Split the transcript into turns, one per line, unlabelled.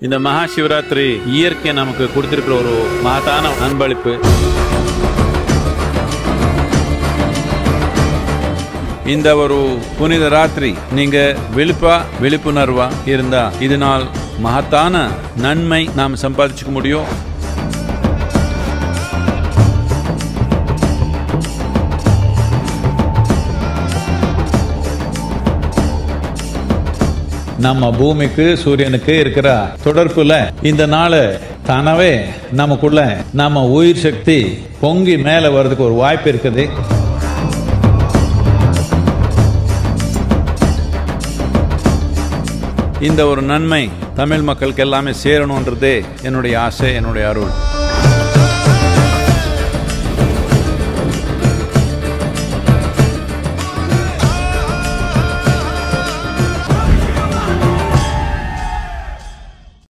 இந்த மகா சிவராத்திரி இயற்கை நமக்கு கொடுத்திருக்கிற ஒரு மகத்தான அன்பளிப்பு. இந்த ஒரு புனித ராத்திரி நீங்க விழிப்புணர்வா இருந்தா இதனால் மகத்தான நன்மை நாம் சம்பாதிச்சுக்க முடியும். நம்ம பூமிக்கு சூரியனுக்கு இருக்கிற தொடர்புல இந்த நாள் தானவே நமக்குள்ள நம்ம உயிர் சக்தி பொங்கி மேல வர்றதுக்கு ஒரு வாய்ப்பு இருக்குது. இந்த ஒரு நன்மை தமிழ் மக்களுக்கு எல்லாமே சேரணும்ன்றதே என்னுடைய ஆசை, என்னுடைய அருள்.